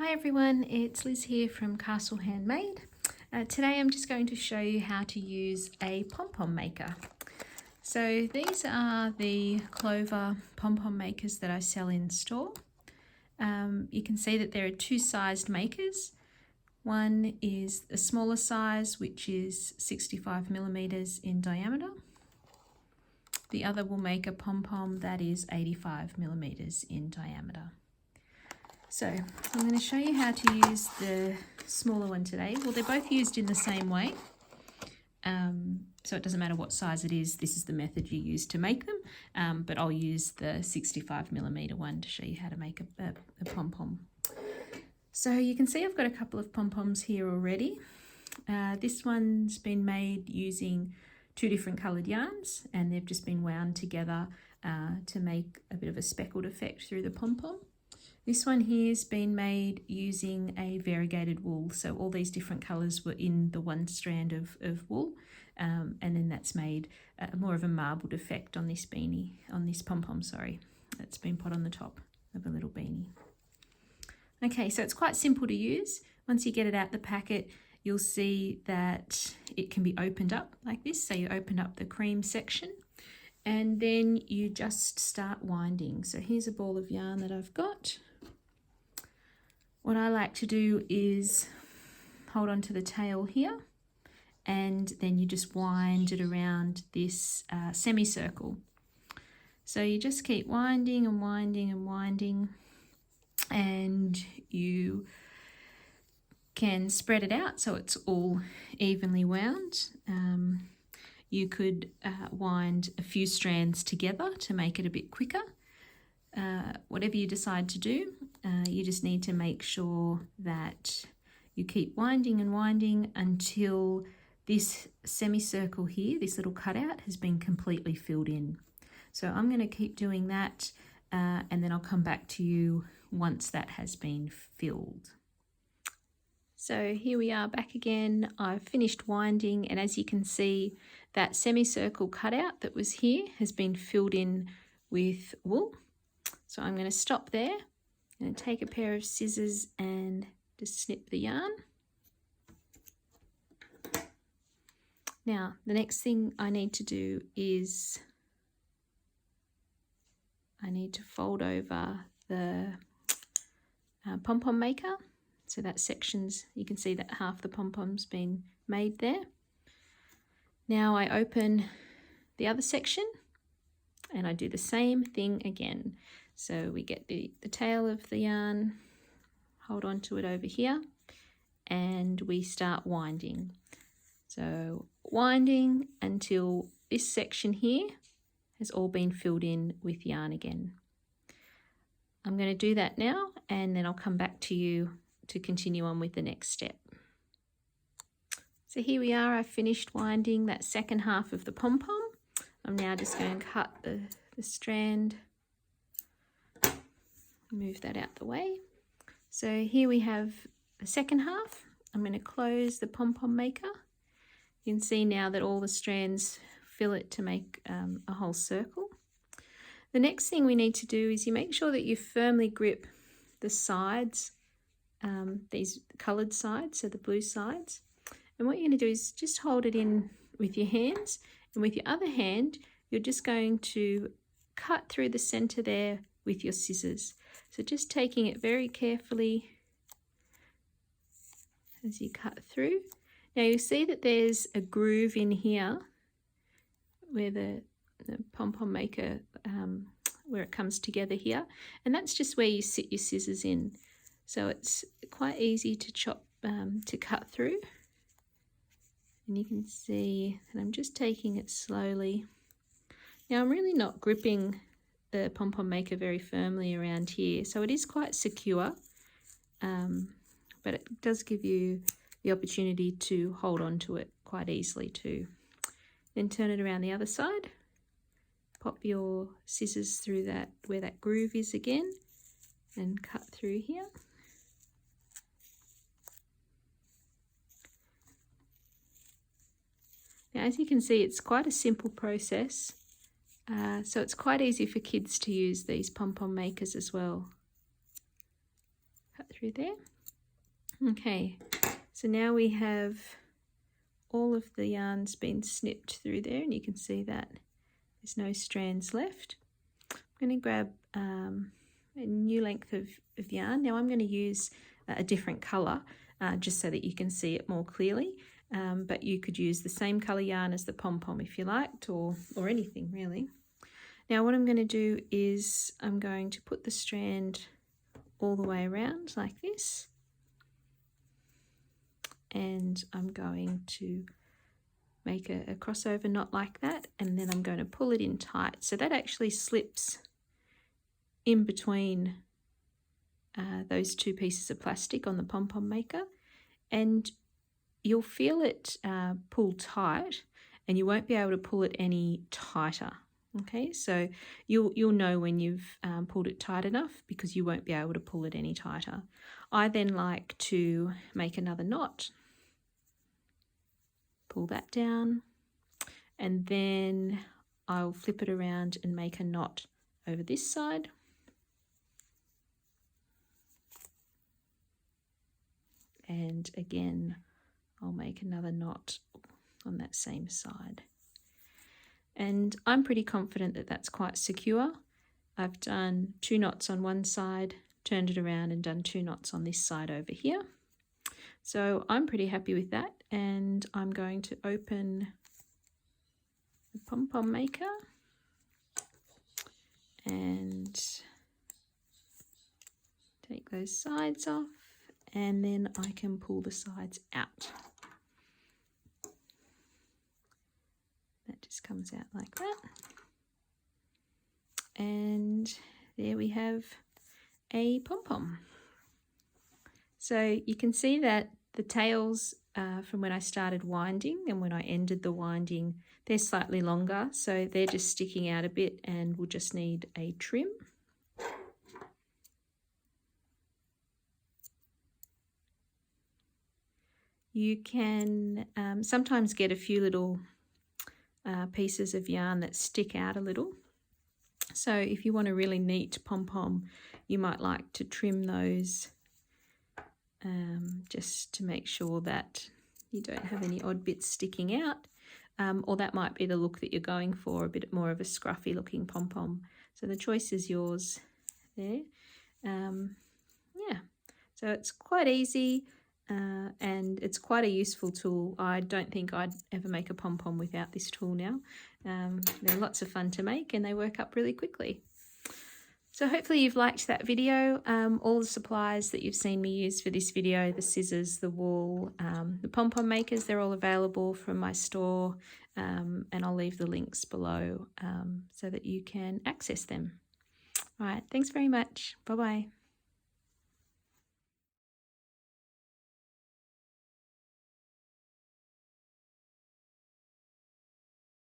Hi everyone, it's Liz here from Castle Handmade. Today I'm just going to show you how to use a pom-pom maker. So these are the Clover Pom Pom Makers that I sell in store. You can see that there are two sized makers. One is a smaller size, which is 65 millimeters in diameter. The other will make a pom-pom that is 85 millimeters in diameter. So I'm going to show you how to use the smaller one today. Well, they're both used in the same way, so it doesn't matter what size it is. This is the method you use to make them, but I'll use the 65 millimeter one to show you how to make a pom-pom. So you can see I've got a couple of pom-poms here already. This one's been made using two different coloured yarns, and they've just been wound together to make a bit of a speckled effect through the pom-pom. This one here has been made using a variegated wool, so all these different colours were in the one strand of wool, and then that's made more of a marbled effect on this beanie, on this pom-pom, sorry, that's been put on the top of a little beanie. Okay, so it's quite simple to use. Once you get it out the packet, you'll see that it can be opened up like this. So you open up the cream section and then you just start winding. So here's a ball of yarn that I've got. What I like to do is hold on to the tail here, and then you just wind it around this semicircle. So you just keep winding and winding and winding, and you can spread it out so it's all evenly wound. You could wind a few strands together to make it a bit quicker. Whatever you decide to do, you just need to make sure that you keep winding and winding until this semicircle here, this little cutout, has been completely filled in. So I'm going to keep doing that, and then I'll come back to you once that has been filled. So here we are back again. I've finished winding, and as you can see, that semicircle cutout that was here has been filled in with wool. So I'm going to stop there and take a pair of scissors and just snip the yarn. Now, the next thing I need to do is I need to fold over the pom-pom maker. So that section's, you can see that half the pom-pom's been made there. Now I open the other section and I do the same thing again. So we get the tail of the yarn, hold on to it over here, and we start winding. So winding until this section here has all been filled in with yarn again. I'm going to do that now, and then I'll come back to you to continue on with the next step. So here we are, I've finished winding that second half of the pom-pom. I'm now just going to cut the strand, move that out the way. So here we have the second half. I'm going to close the pom-pom maker. You can see now that all the strands fill it to make a whole circle. The next thing we need to do is you make sure that you firmly grip the sides, these coloured sides, so the blue sides. And what you're going to do is just hold it in with your hands, and with your other hand, you're just going to cut through the centre there with your scissors. So just taking it very carefully as you cut through. Now you see that there's a groove in here where the pom-pom maker, where it comes together here, and that's just where you sit your scissors in. So it's quite easy to chop, to cut through. And you can see that I'm just taking it slowly. Now I'm really not gripping the pom-pom maker very firmly around here, so it is quite secure, but it does give you the opportunity to hold on to it quite easily too. Then turn it around the other side, pop your scissors through that where that groove is again, and cut through here. Now as you can see, it's quite a simple process. So it's quite easy for kids to use these pom-pom makers as well. Cut through there. Okay, so now we have all of the yarns been snipped through there, and you can see that there's no strands left. I'm going to grab a new length of yarn. Now I'm going to use a different colour just so that you can see it more clearly, but you could use the same colour yarn as the pom-pom if you liked, or anything really. Now what I'm going to do is I'm going to put the strand all the way around like this, and I'm going to make a crossover knot like that, and then I'm going to pull it in tight so that actually slips in between those two pieces of plastic on the pom-pom maker, and you'll feel it pull tight, and you won't be able to pull it any tighter. Okay, so you'll know when you've pulled it tight enough, because you won't be able to pull it any tighter. I then like to make another knot, pull that down, and then I'll flip it around and make a knot over this side. And again, I'll make another knot on that same side. And I'm pretty confident that that's quite secure. I've done 2 knots on one side, turned it around and done 2 knots on this side over here. So I'm pretty happy with that, and I'm going to open the pom-pom maker and take those sides off, and then I can pull the sides out. That just comes out like that. And there we have a pom-pom. So you can see that the tails from when I started winding and when I ended the winding, they're slightly longer, so they're just sticking out a bit and we'll just need a trim. You can sometimes get a few little pieces of yarn that stick out a little. So if you want a really neat pom-pom, you might like to trim those just to make sure that you don't have any odd bits sticking out. Or that might be the look that you're going for, a bit more of a scruffy looking pom-pom. So the choice is yours there. Yeah, so it's quite easy. And it's quite a useful tool. I don't think I'd ever make a pom-pom without this tool now. They're lots of fun to make and they work up really quickly. So hopefully you've liked that video. All the supplies that you've seen me use for this video, the scissors, the wool, the pom-pom makers, they're all available from my store, and I'll leave the links below so that you can access them. All right, thanks very much. Bye-bye.